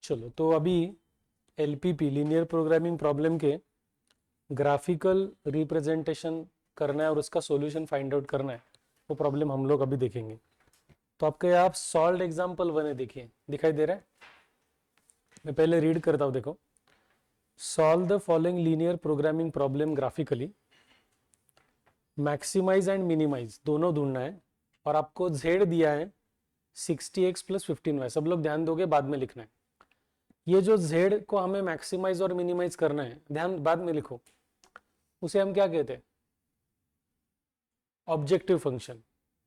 चलो तो अभी एलपीपी लीनियर प्रोग्रामिंग प्रॉब्लम के ग्राफिकल रिप्रेजेंटेशन करना है और उसका सॉल्यूशन फाइंड आउट करना है, वो प्रॉब्लम हम लोग अभी देखेंगे। तो आपके यहाँ सॉल्व एग्जाम्पल 1 है, देखिए दिखाई दे रहा है। मैं पहले रीड करता हूँ, देखो। Solve the following linear programming problem graphically, maximise and minimise दोनों ढूंढना है और आपको z दिया है 60x प्लस 15y। सब लोग ध्यान दोगे, बाद में लिखना है। ये जो z को हमें मैक्सिमाइज और मिनिमाइज करना है, ध्यान बाद में लिखो, उसे हम क्या कहते हैं? Objective function.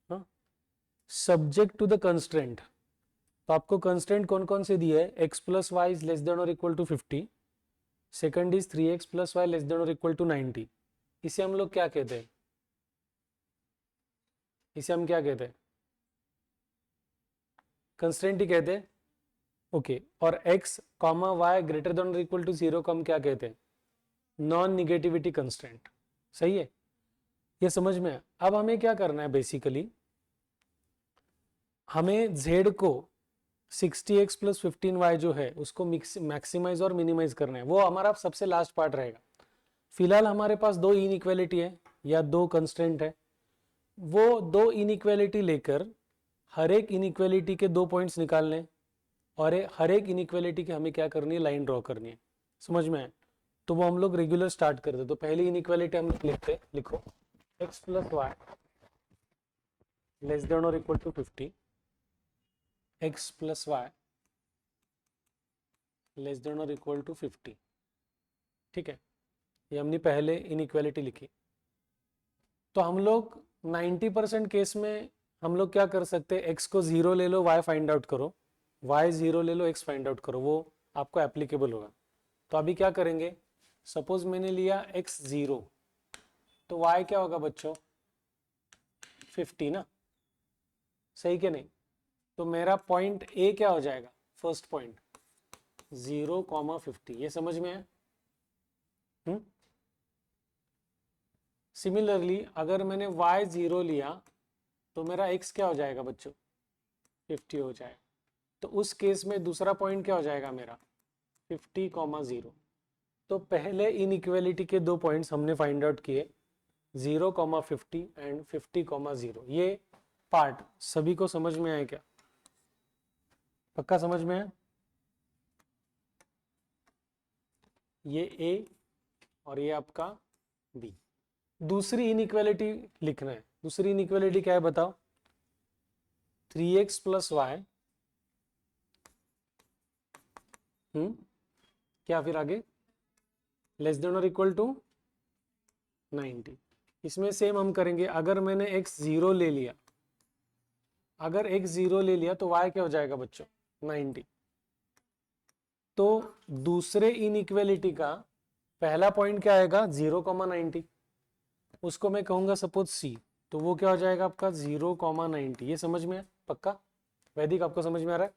हाँ, सब्जेक्ट टू द कंस्ट्रेंट। तो आपको कंस्ट्रेंट कौन कौन से दिए है? x plus y is less than और equal to 50, second is 3x plus y less than और इक्वल टू 90। इसे हम लोग क्या कहते हैं? इसे हम क्या कहते हैं? कंस्ट्रेंट ही कहते हैं। ओके, और x comma y greater than और इक्वल टू 0 को हम क्या कहते हैं? Non negativity constraint. सही है, ये समझ में है। अब हमें क्या करना है? बेसिकली हमें z को 60x प्लस 15y जो है उसको मैक्सिमाइज और मिनिमाइज करना है। वो हमारा सबसे लास्ट पार्ट रहेगा। फिलहाल हमारे पास दो इनइक्वालिटी है या दो कंस्ट्रेंट है। वो दो इनइक्वालिटी लेकर हर एक इनइक्वालिटी के दो पॉइंट्स निकालने और हर एक इनइक्वालिटी की हमें क्या करनी है? लाइन ड्रॉ करनी है। समझ में आए? तो वो हम लोग रेगुलर स्टार्ट करते। तो पहली इनइक्वालिटी हम लिखते, लिखो x plus y less than और equal to 50, x plus y less than और इक्वल टू 50। ठीक है, ये हमने पहले इनइक्वालिटी लिखी। तो हम लोग 90% केस में हम लोग क्या कर सकते हैं? x को 0 ले लो, y फाइंड आउट करो, y 0 ले लो, x फाइंड आउट करो, वो आपको एप्लीकेबल होगा। तो अभी क्या करेंगे? सपोज मैंने लिया x 0, तो y क्या होगा बच्चों? 50 ना, सही के नहीं? तो मेरा पॉइंट ए क्या हो जाएगा? First point 0,50। ये समझ में है? सिमिलरली अगर मैंने y 0 लिया तो मेरा x क्या हो जाएगा बच्चों? 50 हो जाएगा। तो उस केस में दूसरा पॉइंट क्या हो जाएगा मेरा? 50,0। तो पहले इनइक्वालिटी के दो पॉइंट्स हमने फाइंड आउट किए, 0,50 एंड 50,0। ये पार्ट सभी को समझ में आया क्या? पक्का समझ में है? ये A और ये आपका B। दूसरी इनइक्वालिटी लिखना है। दूसरी इनइक्वालिटी क्या है बताओ? 3x प्लस वाई, क्या फिर आगे? लेस देन और इक्वल टू 90। इसमें सेम हम करेंगे। अगर मैंने x 0 ले लिया, अगर x 0 ले लिया तो y क्या हो जाएगा बच्चों? 90। तो दूसरे इनइक्वालिटी का पहला पॉइंट क्या आएगा? 0,90। उसको मैं कहूंगा सपोज c। तो वो क्या हो जाएगा आपका? 0,90। ये समझ में है? पक्का वैदिक आपको समझ में आ रहा है?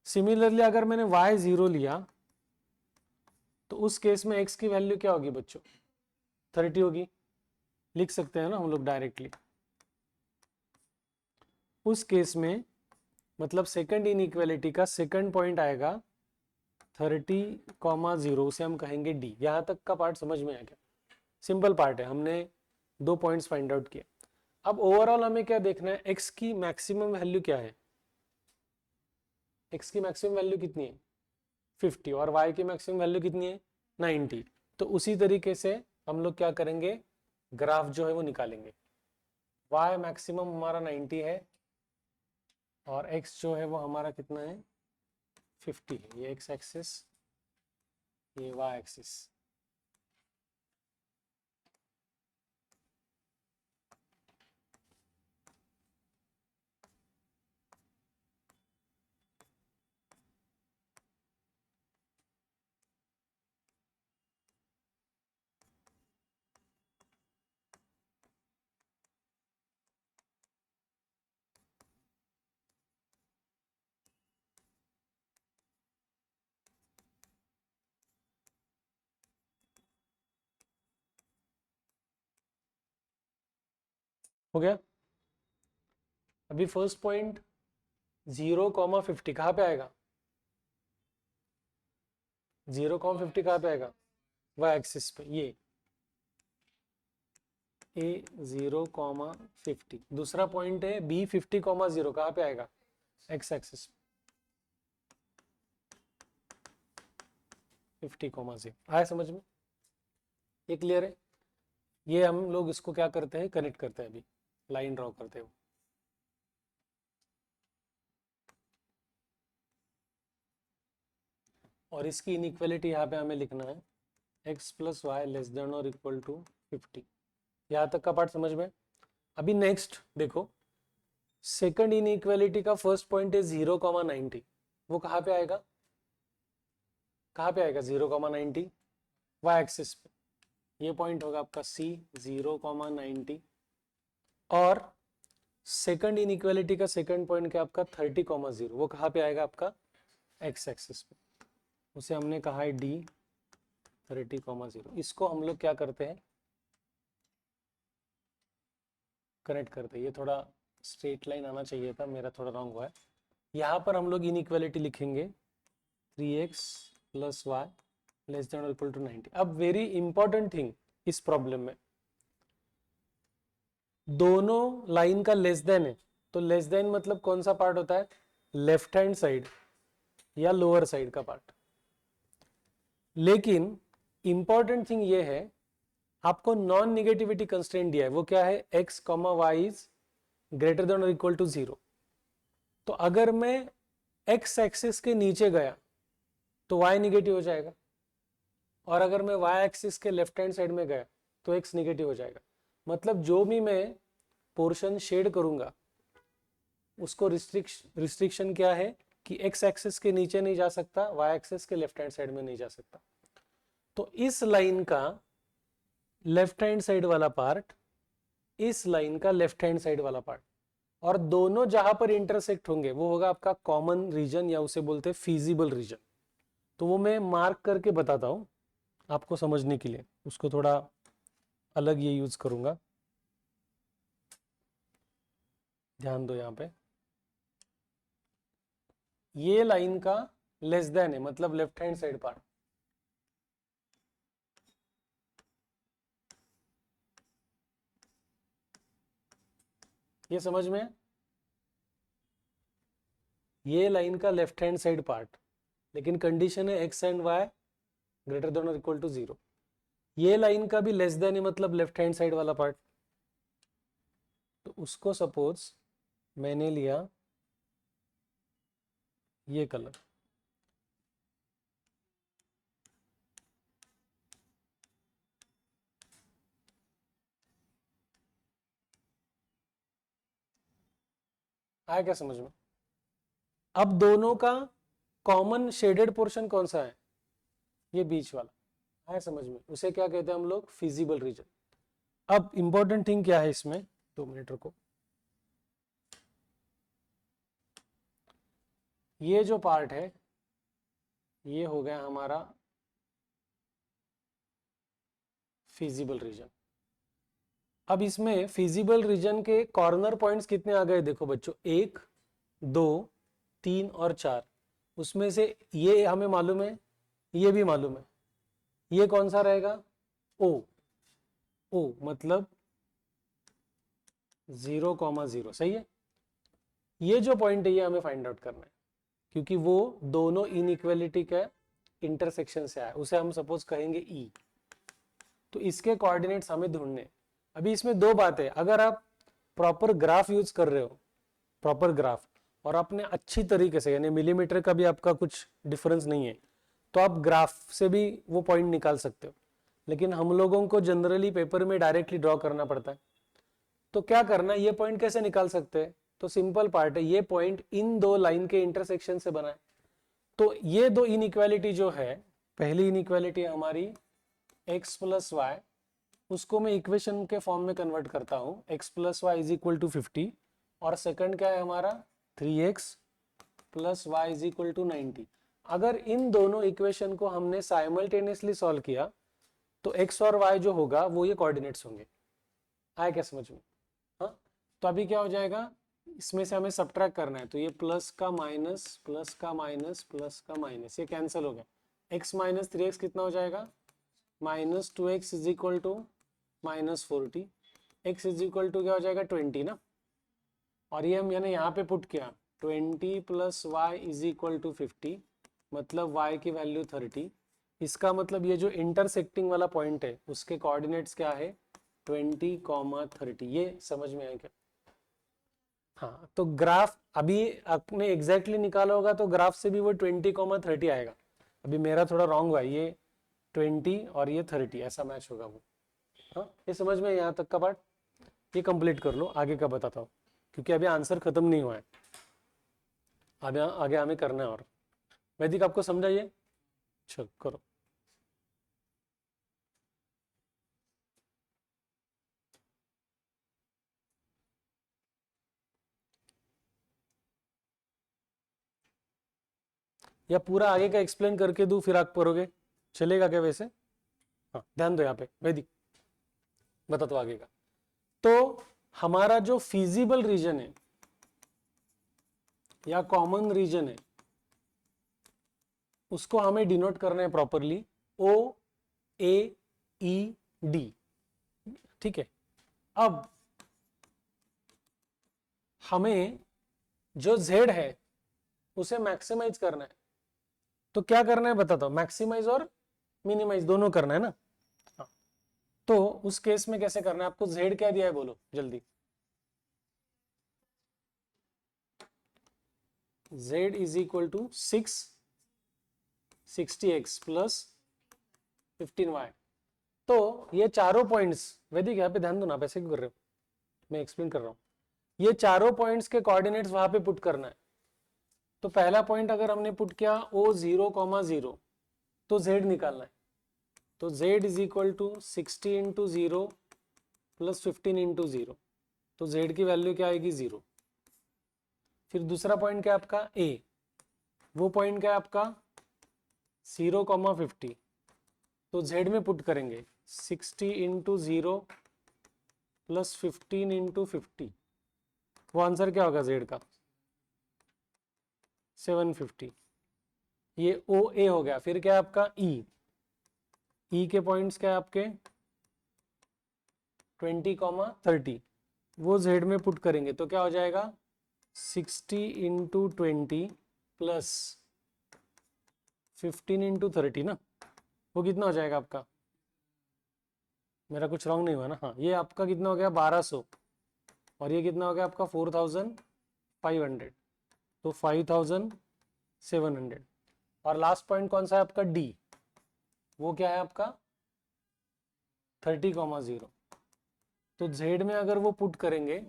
सिमिलरली अगर मैंने y 0 लिया तो उस केस में x की वैल्यू क्या होगी बच्चों? 30 होगी। लिख सकते हैं ना हम लोग डायरेक्टली। उस केस में मतलब सेकंड इनइक्वालिटी का सेकंड पॉइंट आएगा 30,0, उसे हम कहेंगे d। यहां तक का पार्ट समझ में आ गया? सिंपल पार्ट है, हमने दो पॉइंट्स फाइंड आउट किए। अब ओवरऑल हमें क्या देखना है? x की मैक्सिमम वैल्यू क्या है? x की मैक्सिमम वैल्यू कितनी है? 50। और y की मैक्सिमम वैल्यू कितनी है? 90। तो उसी तरीके से हम लोग क्या करेंगे? ग्राफ जो है वो निकालेंगे। y मैक्सिमम हमारा 90 है और x जो है वो हमारा कितना है? 50 है। ये x एक्सिस, ये y एक्सिस। हो गया? अभी फर्स्ट पॉइंट 0,50 कहाँ पे आएगा? 0,50 कहाँ पे आएगा? वाई एक्सिस पे, ये ए 0,50। दूसरा पॉइंट है बी 50,0 कहाँ पे आएगा? X axis 50,0। आया समझ में? ये क्लियर है? ये हम लोग इसको क्या करते हैं, कनेक्ट करते हैं, अभी लाइन ड्रॉ करते हैं। और इसकी इनइक्वालिटी यहाँ पे हमें लिखना है x plus y less than और इक्वल टू 50। यहाँ तक का पार्ट समझ में? अभी नेक्स्ट देखो, सेकंड इनइक्वालिटी का फर्स्ट पॉइंट है 0,90। वो कहाँ पे आएगा? कहाँ पे आएगा 0,90? वाई एक्सिस पे। ये पॉइंट होगा आपका C 0,90। और सेकंड इनइक्वालिटी का सेकंड पॉइंट क्या आपका 30,0। वो कहाँ पे आएगा आपका? एक्स एक्सिस पे। उसे हमने कहा है D 30,0। इसको हम लोग क्या करते हैं, कनेक्ट करते हैं। ये थोड़ा स्ट्रेट लाइन आना चाहिए था, मेरा थोड़ा रॉन्ग हुआ है। यहाँ पर हम लोग इनइक्वालिटी लिखेंगे 3x plus y less than और इक्वल टू 90। अब वेरी इंपॉर्टेंट थिंग इस प्रॉब्लम में, दोनों लाइन का लेस देन है, तो लेस देन मतलब कौन सा पार्ट होता है? लेफ्ट हैंड साइड या लोअर साइड का पार्ट। लेकिन इंपॉर्टेंट थिंग ये है, आपको नॉन निगेटिविटी कंस्ट्रेंट दिया है, वो क्या है? x, y is greater than और इक्वल टू 0। तो अगर मैं x एक्सिस के नीचे गया तो y निगेटिव हो जाएगा, और अगर मैं y एक्सिस के लेफ्ट हैंड साइड में गया तो x निगेटिव हो जाएगा। मतलब जो भी मैं पोर्शन शेड करूंगा उसको रिस्ट्रिक्शन क्या है कि x एक्सिस के नीचे नहीं जा सकता, y एक्सिस के लेफ्ट हैंड साइड में नहीं जा सकता। तो इस लाइन का लेफ्ट हैंड साइड वाला पार्ट, इस लाइन का लेफ्ट हैंड साइड वाला पार्ट, और दोनों जहां पर इंटरसेक्ट होंगे वो होगा आपका कॉमन रीजन, या उसे बोलते हैं फीजिबल रीजन। तो वो मैं मार्क करके बताता हूं आपको समझने के लिए, उसको थोड़ा अलग ये यूज करूंगा, ध्यान दो। यहां पे ये लाइन का लेस देन है, मतलब लेफ्ट हैंड साइड पार्ट। ये समझ में? ये लाइन का लेफ्ट हैंड साइड पार्ट, लेकिन कंडीशन है x and y greater than और इक्वल टू 0। ये लाइन का भी लेस देन है, मतलब लेफ्ट हैंड साइड वाला पार्ट। तो उसको सपोज मैंने लिया ये कलर, आया क्या समझ में? अब दोनों का कॉमन शेडेड पोर्शन कौन सा है? ये बीच वाला। आया समझ में? उसे क्या कहते हैं हम लोग? Feasible region. अब इंपॉर्टेंट थिंग क्या है इसमें, 2 मिनट रुको। ये जो पार्ट है ये हो गया हमारा फिजिबल रीजन। अब इसमें फिजिबल रीजन के कॉर्नर पॉइंट्स कितने आ गए देखो बच्चों, 1, 2, 3 और 4। उसमें से ये हमें मालूम है, ये भी मालूम है। ये कौन सा रहेगा? ओ। ओ मतलब 0,0, सही है। ये जो पॉइंट है ये हमें फाइंड आउट करना है, क्योंकि वो दोनों इनइक्वालिटी के इंटरसेक्शन से आया, उसे हम सपोज कहेंगे ई। तो इसके कोऑर्डिनेट्स हमें ढूंढने। अभी इसमें दो बातें, अगर आप प्रॉपर ग्राफ यूज कर रहे हो, प्रॉपर ग्राफ, और आपने अच्छी तरीके से, यानी मिलीमीटर का भी आपका कुछ डिफरेंस नहीं है, तो आप ग्राफ से भी वो पॉइंट निकाल सकते हो। लेकिन हम लोगों को जनरली पेपर में डायरेक्टली ड्रॉ करना पड़ता है। तो क्या करना है, ये पॉइंट कैसे निकाल सकते हैं? तो सिंपल पार्ट है, ये पॉइंट इन दो लाइन के इंटरसेक्शन से बना है। तो ये दो इनइक्वालिटी जो है, पहली इनइक्वालिटी हमारी x प्लस वाई, उसको मैं इक्वेशन के फॉर्म में कन्वर्ट करता हूं, x plus y is equal to 50। और सेकंड क्या है हमारा? 3x plus y is equal to 90। अगर इन दोनों इक्वेशन को हमने साइमल्टेनियसली सॉल्व किया तो x और y जो होगा वो ये कोऑर्डिनेट्स होंगे। आया क्या समझ में? हाँ, तो अभी क्या हो जाएगा, इसमें से हमें सब्ट्रैक्ट करना है, तो ये प्लस का माइनस, प्लस का माइनस, प्लस का माइनस, ये कैंसिल हो गया। x माइनस 3x कितना हो जाएगा, minus 2x is equal to minus 40, x is equal to क्या हो जाएगा 20 ना, और ये मैंने यहाँ पे पुट किया 20 plus y is equal to 50, मतलब y की वैल्यू 30। इसका मतलब ये जो इंटरसेक्टिंग वाला पॉइंट है उसके कोऑर्डिनेट्स क्या है 20, 30। ये समझ में आया क्या? हाँ, तो ग्राफ अभी आपने एग्जैक्टली निकाला होगा तो ग्राफ से भी वो 20, 30 आएगा। अभी मेरा थोड़ा रॉन्ग हुआ, ये 20 और ये 30 ऐसा मैच होगा वो। हाँ, ये समझ में यहाँ तक का पार्ट, ये कंप्लीट कर लो, आगे का बताता हूँ, क्योंकि अभी आंसर खत्म नहीं हुआ है, अभी आगे हमें करना है। और वैदिक आपको समझाइए, चलो करो। या पूरा आगे का एक्सप्लेन करके दूं फिर आप करोगे, चलेगा क्या वैसे? हाँ, ध्यान दो यहाँ पे, वैदिक बता दो आगे का। तो हमारा जो फिजिबल रीजन है या कॉमन रीजन है उसको हमें डिनोट करना है प्रॉपरली ओ ए ई डी, ठीक है। अब हमें जो z है उसे मैक्सिमाइज करना है, तो क्या करना है बताता हूं, मैक्सिमाइज और मिनिमाइज दोनों करना है ना। हाँ, तो उस केस में कैसे करना है, आपको z क्या दिया है बोलो जल्दी। z is equal to 60x plus 15y। तो ये चारों पॉइंट्स, वैदिक यहाँ पे ध्यान दो ना, आप ऐसे क्यों कर रहे हो, मैं एक्सप्लेन कर रहा हूं। ये चारों पॉइंट्स के कोऑर्डिनेट्स वहां पे पुट करना है। तो पहला पॉइंट अगर हमने पुट किया O0, 0 तो z निकालना है। तो z is equal to 60 into 0 plus 15 into 0, तो z की वैल्यू क्या आएगी 0। फिर दूसरा पॉइंट क्या है आपका a, वो पॉइंट क्या है आपका 0, 50, तो z में पुट करेंगे 60 इंटू 0 प्लस 15 इंटू 50, वो आंसर क्या होगा z का 750। ये ओ ए हो गया। फिर क्या है आपका ई, ई के पॉइंट्स क्या है आपके 20, 30, वो z में पुट करेंगे तो क्या हो जाएगा 60 इंटू 20 प्लस 15 इंटू 30 ना, वो कितना हो जाएगा आपका, मेरा कुछ रॉन्ग नहीं हुआ ना, हाँ, ये आपका कितना हो गया 1200, और ये कितना हो गया आपका 4500, तो 5700। और लास्ट पॉइंट कौन सा है आपका डी, वो क्या है आपका 30, 0। तो z में अगर वो पुट करेंगे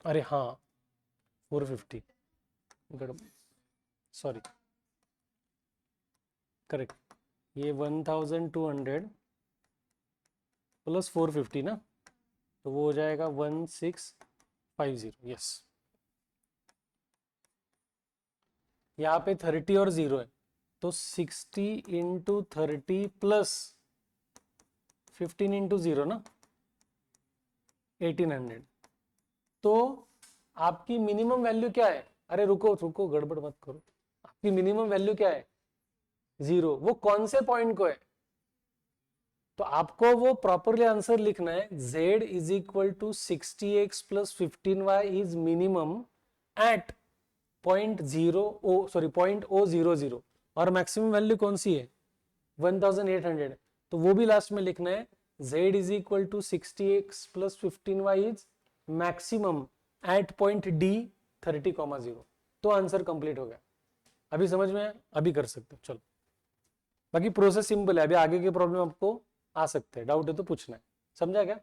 अरे हाँ 450, सॉरी करेक्ट, ये 1200 प्लस 450 ना, तो वो हो जाएगा 1650। यस, यहाँ पे 30 और 0 है, तो 60 इंटू 30 प्लस 15 इंटू 0 ना 1800। तो आपकी मिनिमम वैल्यू क्या है, अरे रुको रुको गड़बड़ मत करो, आपकी मिनिमम वैल्यू क्या है 0, वो कौन से पॉइंट को है, तो आपको वो प्रॉपरली आंसर लिखना है z is equal to 60x plus 15y is minimum at point O00, और मैक्सिमम वैल्यू कौन सी है 1800, तो वो भी लास्ट में लिखना है z is equal to 60x plus 15y is maximum at point D 30, 0। तो आंसर कंप्लीट हो गया। अभी समझ में आया, अभी कर सकते हो, चलो। बाकी प्रोसेस सिंपल है, अभी आगे के प्रॉब्लम आपको आ सकते हैं, डाउट है तो पूछना है, समझा क्या?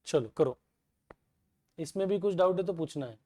चलो करो, इसमें भी कुछ डाउट है तो पूछना है।